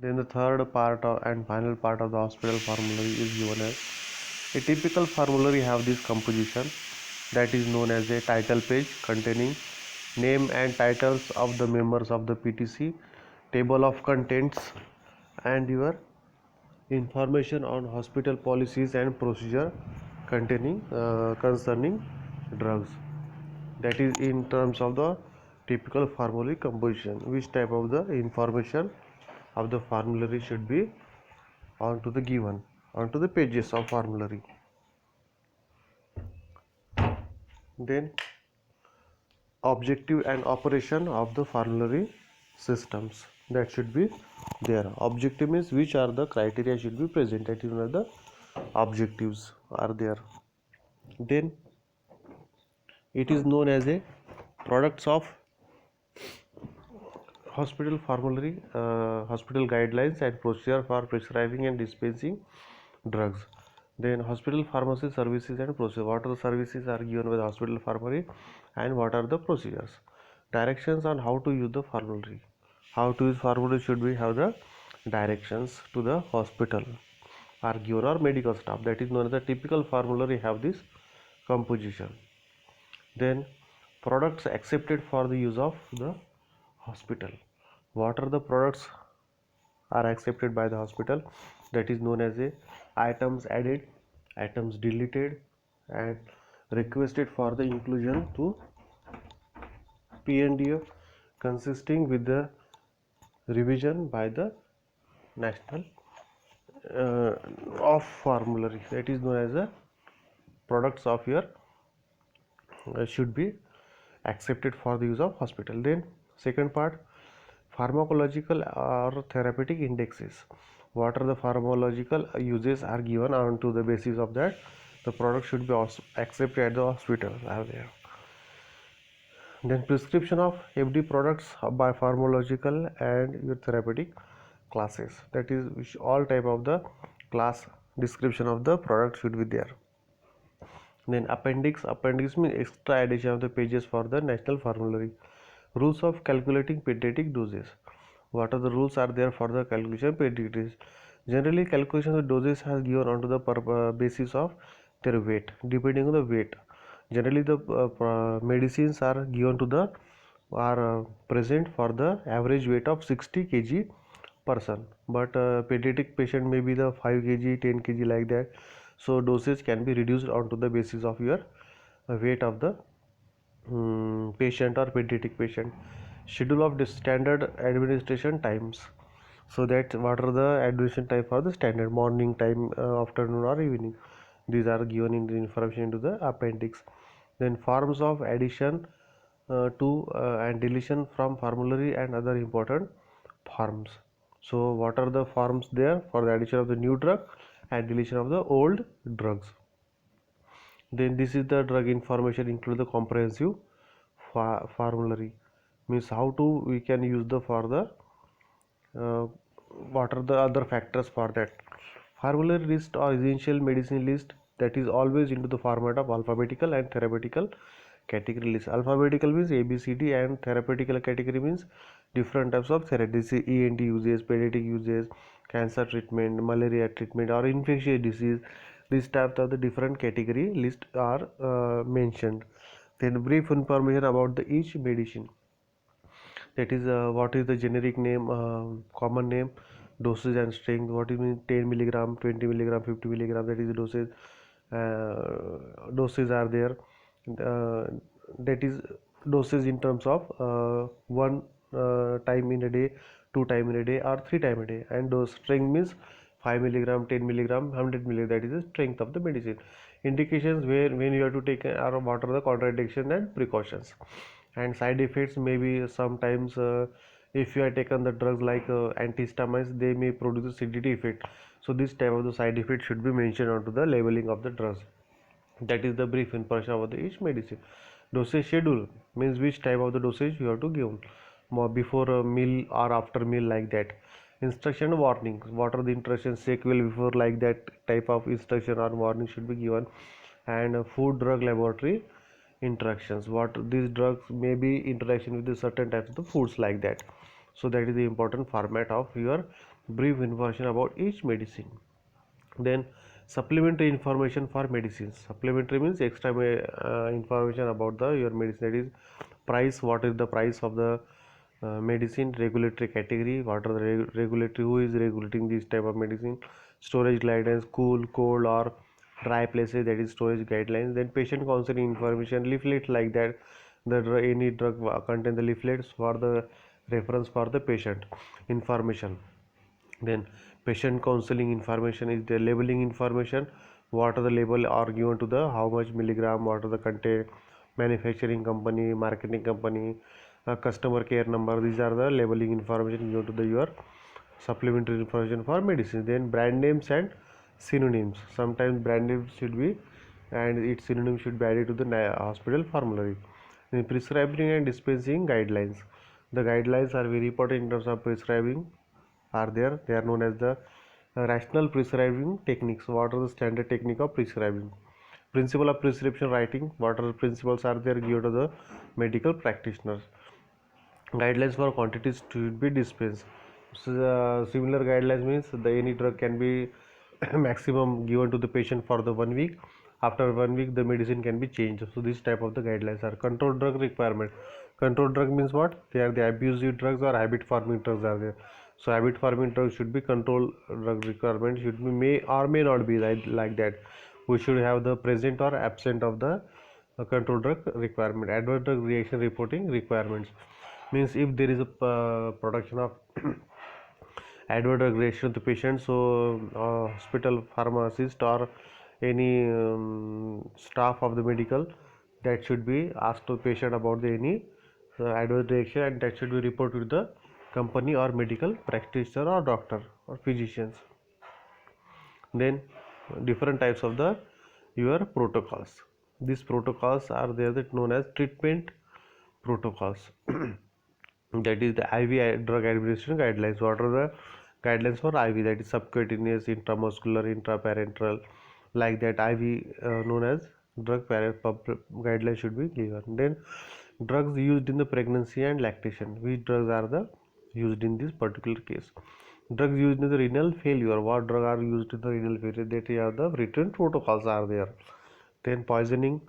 Then the third part and final part of the hospital formulary is given as a typical formulary have this composition that is known as a title page containing name and titles of the members of the PTC, table of contents, and your information on hospital policies and procedure containing concerning drugs. That is in terms of the typical formulary composition. Which type of the information of the formulary should be onto the given onto the pages of formulary. Then objective and operation of the formulary systems, that should be there. Objective means which are the criteria should be present, that is one of the objectives are there. Then it is known as a products of hospital formulary, hospital guidelines and procedure for prescribing and dispensing drugs. Then hospital pharmacy services and procedure, what are the services are given by the hospital pharmacy and what are the procedures. Directions on how to use the formulary, how to use formulary should be have the directions to the hospital are given or medical staff, that is known as the typical formulary have this composition. Then products accepted for the use of the hospital, what are the products are accepted by the hospital, that is known as a items added, items deleted, and requested for the inclusion to PNDF consisting with the revision by the national of formulary, that is known as the products of your should be accepted for the use of hospital. Then second part, pharmacological or therapeutic indexes, what are the pharmacological uses are given, on to the basis of that the product should be also accepted at the hospital are there. Then prescription of FD products by pharmacological and your therapeutic classes, that is which all type of the class description of the product should be there. Then appendix means extra addition of the pages for the national formulary. Rules of calculating pediatric doses, what are the rules are there for the calculation of pediatric doses. Generally calculation of doses has given onto the basis of their weight, depending on the weight. Generally the medicines are given to the are present for the average weight of 60 kg person, but pediatric patient may be the 5 kg 10 kg like that, so dosage can be reduced onto the basis of your weight of the patient or pediatric patient. Schedule of the standard administration times, so that what are the administration time for the standard morning time, afternoon or evening, these are given in the information into the appendix. Then forms of addition to and deletion from formulary and other important forms, so what are the forms there for the addition of the new drug and deletion of the old drugs. Then this is the drug information include the comprehensive formulary, means how to we can use the for the uh, what are the other factors for that. Formulary list or essential medicine list, that is always into the format of alphabetical and therapeutical category list. Alphabetical means ABCD and therapeutical category means different types of therapy, ENT uses, pediatric uses, cancer treatment, malaria treatment or infectious disease. These types of the different category list are mentioned. Then brief information about the each medicine, that is what is the generic name, common name, dosage and strength, what is mean 10 milligram, 20 milligram, 50 milligram, that is the dosage. Doses are there, uh, that is dosage in terms of one time in a day, two time in a day or three time a day, and dose strength means 5 milligram, 10 milligram, 100 milligram, that is the strength of the medicine. Indications where when you have to take are what are the contraindication and precautions. And side effects may be sometimes if you have taken the drugs like antihistamines, they may produce a sedity effect, so this type of the side effect should be mentioned onto the labeling of the drugs. That is the brief information about the each medicine. Dosage schedule means which type of the dosage you have to give, more before a meal or after meal like that. Instruction warnings, what are the instructions sequel before like that type of instruction or warning should be given. And food drug laboratory interactions, what these drugs may be interaction with the certain types of the foods like that, so that is the important format of your brief information about each medicine. Then supplementary information for medicines. Supplementary means extra information about the your medicine, that is price, what is the price of the medicine, regulatory category, what are the regulatory, who is regulating this type of medicine, storage guidelines, cool, cold or dry places, that is storage guidelines. Then patient counseling information, leaflet like that, any drug contain the leaflets for the reference for the patient information. Then patient counseling information is the labeling information, what are the label are given to the how much milligram, what are the content, manufacturing company, marketing company, customer care number, these are the labeling information given to the your supplementary information for medicine. Then brand names and synonyms, sometimes brand names should be and its synonym should be added to the hospital formulary. Then prescribing and dispensing guidelines, the guidelines are very important in terms of prescribing are there, they are known as the rational prescribing techniques, what are the standard technique of prescribing, principle of prescription writing, what are the principles are there given to the medical practitioners, guidelines for quantities to be dispensed. So, similar guidelines means the any drug can be maximum given to the patient for the 1 week. After 1 week, the medicine can be changed. So this type of the guidelines are controlled drug requirement. Controlled drug means what? They are the abusive drugs or habit forming drugs are there. So habit forming drugs should be controlled drug requirement, should be may or may not be like that. We should have the present or absent of the control drug requirement. Adverse drug reaction reporting requirements means if there is a production of adverse drug reaction to patient, so hospital pharmacist or any staff of the medical, that should be asked to patient about the any adverse reaction, and that should be reported to the company or medical practitioner or doctor or physicians. Then different types of the your protocols, these protocols are there that known as treatment protocols. That is the IV drug administration guidelines, what are the guidelines for IV, that is subcutaneous, intramuscular, intraparenteral, like that IV known as drug guidelines should be given. Then drugs used in the pregnancy and lactation, which drugs are the used in this particular case. Drugs used in the renal failure, what drug are used in the renal failure, that are the written protocols are there. Then poisoning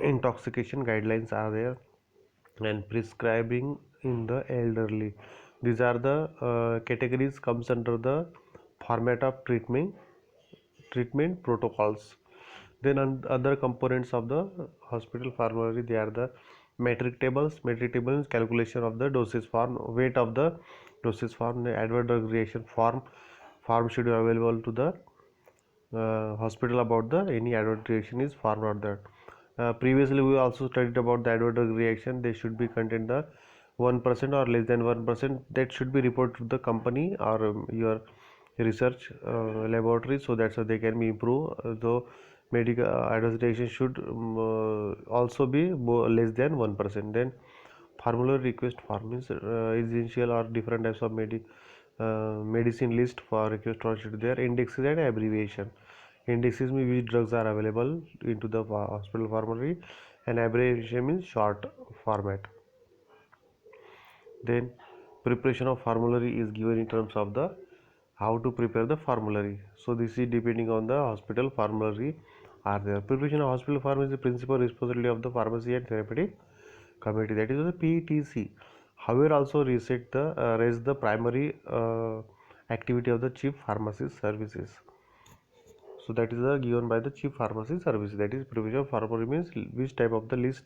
intoxication guidelines are there, and prescribing in the elderly, these are the categories comes under the format of treatment protocols. Then other components of the hospital formulary, they are the metric tables. Metric table is calculation of the dosage form, weight of the dosage form. The adverse drug reaction form should be available to the hospital about the any adverse reaction is formed or that. Previously we also studied about the adverse drug reaction, they should be contain the 1% or less than 1%, that should be reported to the company or your research laboratory, so that's how they can be improved. So medical adverse reaction should also be less than 1%. Then formulary request form is essential or different types of medicine list for request form should be there. Indexes and abbreviation, indexes means which drugs are available into the hospital formulary, and abbreviation means short format. Then preparation of formulary is given in terms of the how to prepare the formulary. So this is depending on the hospital formulary are there. Preparation of hospital formulary is the principal responsibility of the pharmacy and therapeutic committee, that is the PTC. However, also reset the raise the primary activity of the chief pharmacist services. So that is given by the chief pharmacy service, that is preparation of formulary means which type of the list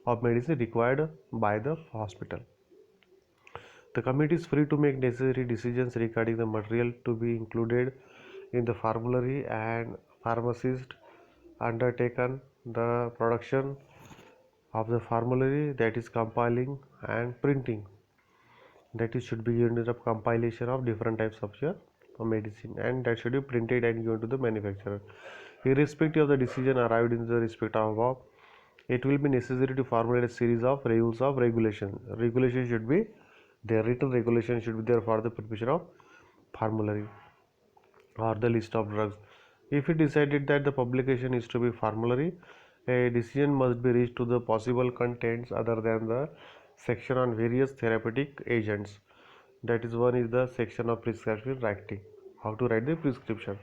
of medicine required by the hospital. The committee is free to make necessary decisions regarding the material to be included in the formulary, and pharmacist undertaken the production of the formulary, that is compiling and printing, that is should be unit of compilation of different types of your medicine, and that should be printed and given to the manufacturer. Irrespective of the decision arrived in the respect of above, it will be necessary to formulate a series of rules of regulation. Regulation should be there, written regulation should be there for the preparation of formulary or the list of drugs. If it decided that the publication is to be formulary, a decision must be reached to the possible contents other than the section on various therapeutic agents. That is one is the section of prescription writing, how to write the prescription.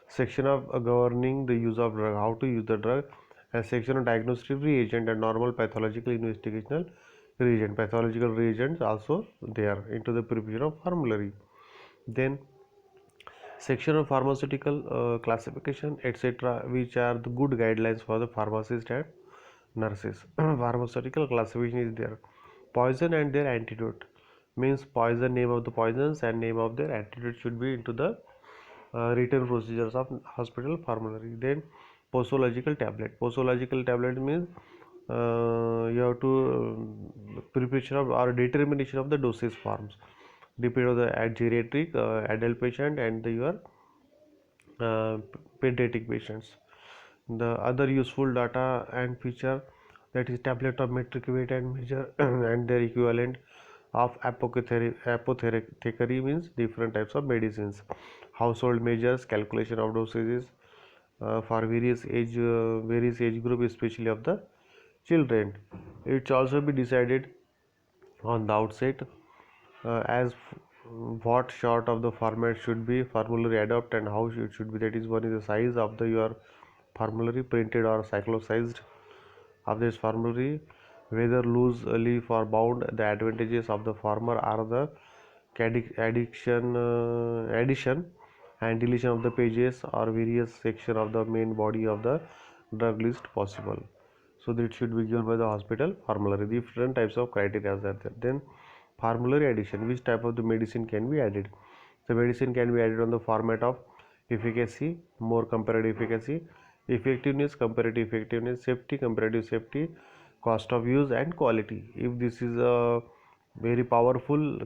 Section of governing the use of drug, how to use the drug. And section of diagnostic reagent and normal pathological investigational reagent. Pathological reagents also there into the preparation of formulary. Then section of pharmaceutical classification etc., which are the good guidelines for the pharmacist and nurses. Pharmaceutical classification is there. Poison and their antidote, means poison, name of the poisons and name of their antidote should be into the written procedures of hospital formulary. Then posological tablet. Posological tablet means you have to preparation of or determination of the dosage forms depending on the geriatric, adult patient and your uh, pediatric patients. The other useful data and feature, that is tablet of metric weight and measure and their equivalent of apothecary means different types of medicines. Household measures, calculation of dosages for various age group, especially of the children. It should also be decided on the outset as what sort of the format should be formulary adopt and how it should be. That is, one is the size of the your formulary, printed or cyclosized of this formulary, whether loose leaf or bound. The advantages of the former are the addition and deletion of the pages or various section of the main body of the drug list possible. So that should be given by the hospital formulary. Different types of criteria are there. Then formulary addition, which type of the medicine can be added. The medicine can be added on the format of efficacy, more comparative efficacy, effectiveness, comparative effectiveness, safety, comparative safety, cost of use and quality. If this is a very powerful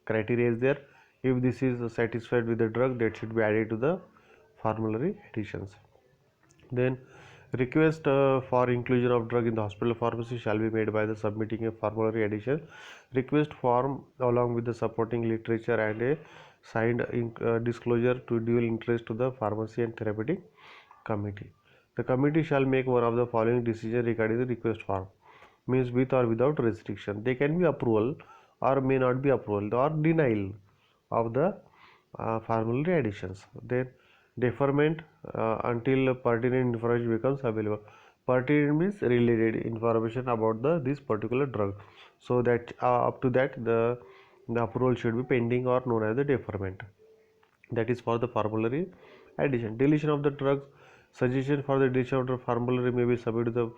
criteria is there, if this is satisfied with the drug, that should be added to the formulary additions. Then request for inclusion of drug in the hospital pharmacy shall be made by the submitting a formulary addition request form along with the supporting literature and a signed disclosure to dual interest to the pharmacy and therapeutic committee. The committee shall make one of the following decisions regarding the request form, means with or without restriction. They can be approval or may not be approval or denial of the formulary additions. Then deferment until pertinent information becomes available. Pertinent means related information about this particular drug. So that up to that the approval should be pending or known as the deferment. That is for the formulary addition. Deletion of the drugs. Suggestion for the deletion of the formulary may be submitted to the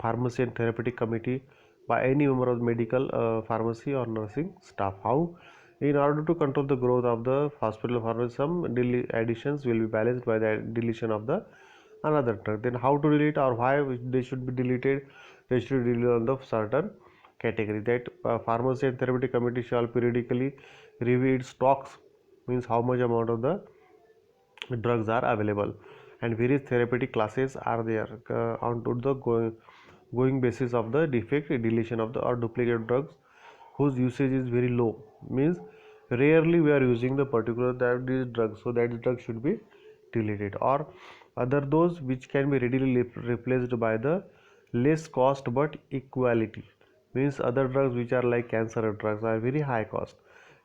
pharmacy and therapeutic committee by any member of the medical pharmacy or nursing staff. How? In order to control the growth of the hospital pharmacy, some additions will be balanced by the deletion of the another drug. Then how to delete or why they should be deleted? They should be deleted on the certain category. That pharmacy and therapeutic committee shall periodically review its stocks, means how much amount of the drugs are available, and various therapeutic classes are there onto the going basis of the defect, deletion of the or duplicate drugs whose usage is very low, means rarely we are using the particular that these drugs, so that drug should be deleted. Or other those which can be readily replaced by the less cost but equality, means other drugs which are like cancer drugs are very high cost.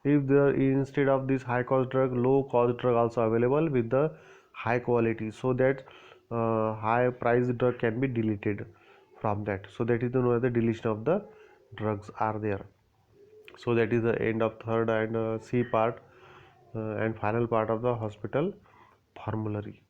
If there instead of this high cost drug, low cost drug also available with the high quality, so that high price drug can be deleted from that. So that is the know the deletion of the drugs are there. So that is the end of third and C part and final part of the hospital formulary.